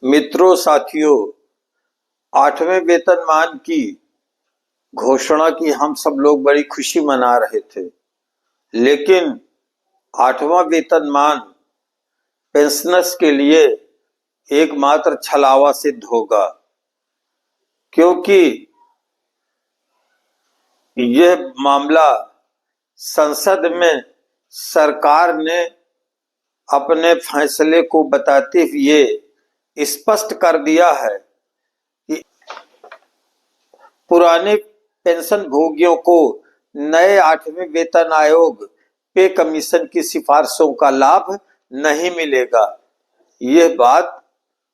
मित्रों, साथियों, 8वें वेतनमान की घोषणा की हम सब लोग बड़ी खुशी मना रहे थे, लेकिन 8वां वेतनमान पेंशनर्स के लिए एकमात्र छलावा सिद्ध होगा, क्योंकि यह मामला संसद में सरकार ने अपने फैसले को बताते हुए स्पष्ट कर दिया है कि पुराने पेंशन भोगियों को नए 8वें वेतन आयोग पे कमीशन की सिफारिशों का लाभ नहीं मिलेगा। यह बात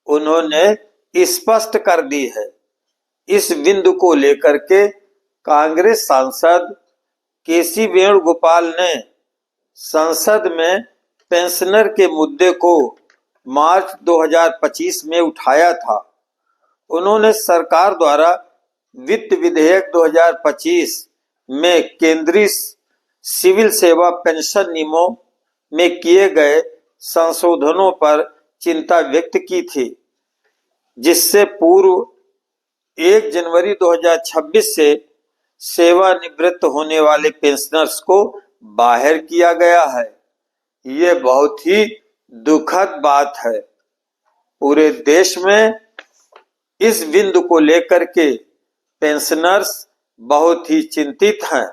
उन्होंने स्पष्ट कर दी है। इस बिंदु को लेकर के कांग्रेस सांसद केसी वेणुगोपाल ने संसद में पेंशनर के मुद्दे को मार्च 2025 में उठाया था। उन्होंने सरकार द्वारा वित्त विधेयक 2025 में केंद्रीय सिविल सेवा पेंशन नियमों में किए गए संशोधनों पर चिंता व्यक्त की थी, जिससे पूर्व 1 जनवरी 2026 से सेवानिवृत्त होने वाले पेंशनर्स को बाहर किया गया है। ये बहुत ही दुखद बात है। पूरे देश में इस बिंदु को लेकर के पेंशनर्स बहुत ही चिंतित हैं।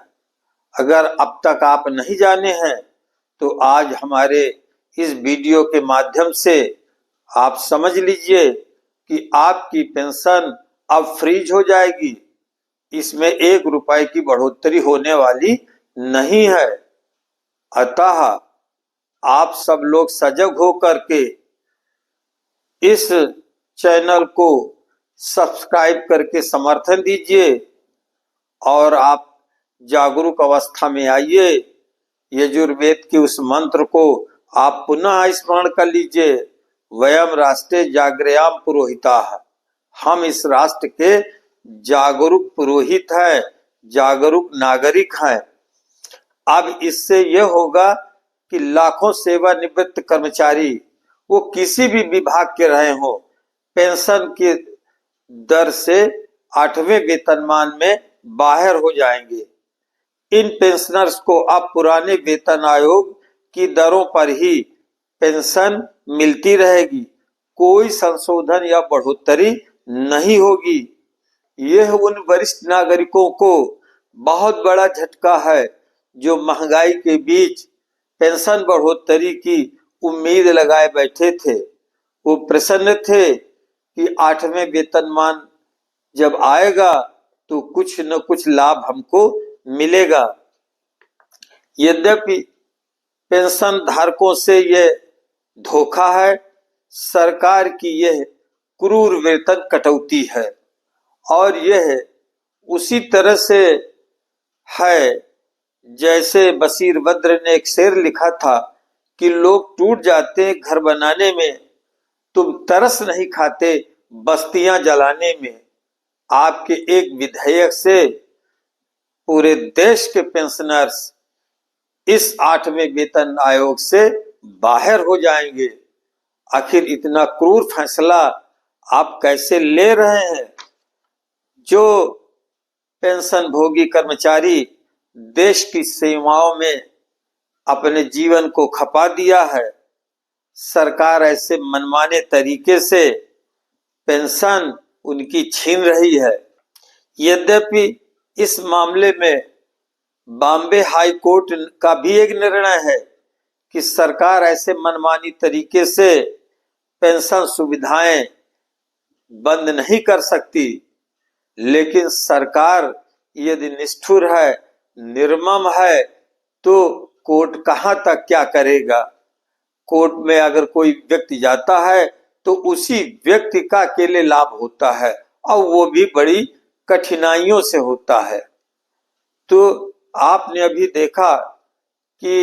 अगर अब तक आप नहीं जाने हैं तो आज हमारे इस वीडियो के माध्यम से आप समझ लीजिए कि आपकी पेंशन अब फ्रीज हो जाएगी। इसमें 1 रुपए की बढ़ोतरी होने वाली नहीं है। अतः आप सब लोग सजग हो करके इस चैनल को सब्सक्राइब करके समर्थन दीजिए और आप जागरूक अवस्था में आइए। यजुर्वेद के उस मंत्र को आप पुनः स्मरण कर लीजिए, वयम राष्ट्रे जागृयाम पुरोहिताः। हम इस राष्ट्र के जागरूक पुरोहित हैं, जागरूक नागरिक हैं। अब इससे यह होगा कि लाखों सेवानिवृत्त कर्मचारी, वो किसी भी विभाग के रहे हो, पेंशन की दर से 8वें वेतनमान में बाहर हो जाएंगे। इन पेंशनर्स को अब पुराने वेतन आयोग की दरों पर ही पेंशन मिलती रहेगी, कोई संशोधन या बढ़ोतरी नहीं होगी। यह उन वरिष्ठ नागरिकों को बहुत बड़ा झटका है जो महंगाई के बीच पेंशन बढ़ोतरी की उम्मीद लगाए बैठे थे। वो प्रसन्न थे कि 8वें वेतनमान जब आएगा तो कुछ न कुछ लाभ हमको मिलेगा। यद्यपि पेंशन धारकों से यह धोखा है, सरकार की यह क्रूर वेतन कटौती है, और यह उसी तरह से है जैसे बशीर बद्र ने एक शेर लिखा था कि लोग टूट जाते घर बनाने में, तुम तरस नहीं खाते बस्तियां जलाने में। आपके एक विधेयक से पूरे देश के पेंशनर्स इस 8वें वेतन आयोग से बाहर हो जाएंगे। आखिर इतना क्रूर फैसला आप कैसे ले रहे हैं? जो पेंशन भोगी कर्मचारी देश की सेवाओं में अपने जीवन को खपा दिया है, सरकार ऐसे मनमाने तरीके से पेंशन उनकी छीन रही है। यद्यपि इस मामले में बॉम्बे हाई कोर्ट का भी एक निर्णय है कि सरकार ऐसे मनमानी तरीके से पेंशन सुविधाएं बंद नहीं कर सकती, लेकिन सरकार यदि निष्ठुर है, निर्मम है, तो कोर्ट कहां तक क्या करेगा। कोर्ट में अगर कोई व्यक्ति जाता है तो उसी व्यक्ति का अकेले लाभ होता है, और वो भी बड़ी कठिनाइयों से होता है। तो आपने अभी देखा कि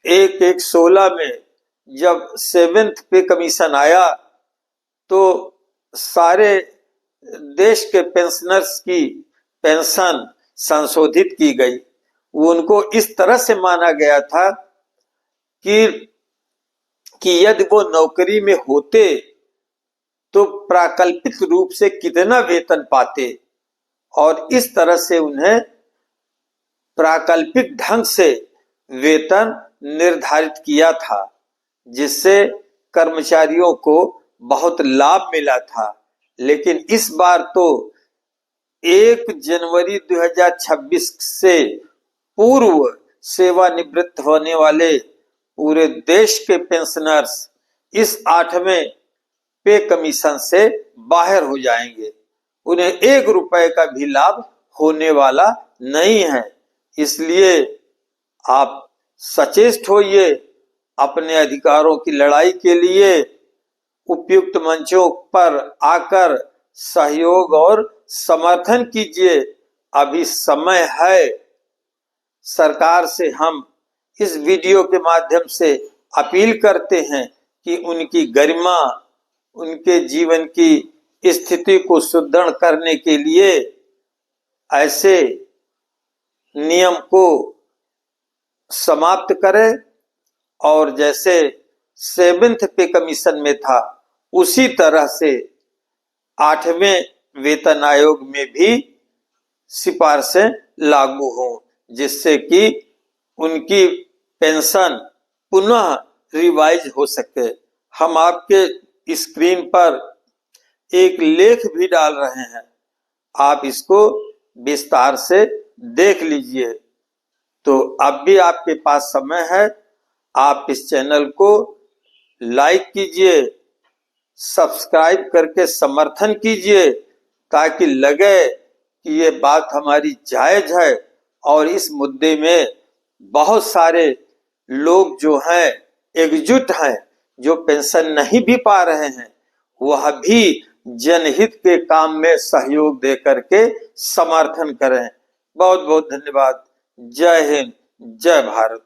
1/1/16 में जब 7th पे कमीशन आया तो सारे देश के पेंशनर्स की पेंशन संशोधित की गई। उनको इस तरह से माना गया था कि यदि वो नौकरी में होते तो प्राकल्पिक रूप से कितना वेतन पाते और इस तरह से उन्हें प्राकल्पिक ढंग से वेतन निर्धारित किया था, जिससे कर्मचारियों को बहुत लाभ मिला था। लेकिन इस बार तो 1 जनवरी 2026 से पूर्व सेवानिवृत्त होने वाले पूरे देश के पेंशनर्स इस 8वें पे कमीशन से बाहर हो जाएंगे। उन्हें 1 रुपए का भी लाभ होने वाला नहीं है। इसलिए आप सचेत होइए, अपने अधिकारों की लड़ाई के लिए उपयुक्त मंचों पर आकर सहयोग और समर्थन कीजिए। अभी समय है। सरकार से हम इस वीडियो के माध्यम से अपील करते हैं कि उनकी गरिमा, उनके जीवन की स्थिति को सुदृढ़ करने के लिए ऐसे नियम को समाप्त करें और जैसे 7th पे कमीशन में था उसी तरह से 8वें वेतन आयोग में भी सिफारिशें लागू हों, जिससे कि उनकी पेंशन पुनः रिवाइज हो सके। हम आपके स्क्रीन पर एक लेख भी डाल रहे हैं, आप इसको विस्तार से देख लीजिए। तो अब भी आपके पास समय है, आप इस चैनल को लाइक कीजिए, सब्सक्राइब करके समर्थन कीजिए, ताकि लगे कि ये बात हमारी जायज है और इस मुद्दे में बहुत सारे लोग जो हैं एकजुट हैं, जो पेंशन नहीं भी पा रहे हैं, वह भी जनहित के काम में सहयोग दे करके समर्थन करें। बहुत बहुत धन्यवाद। जय हिंद, जय भारत।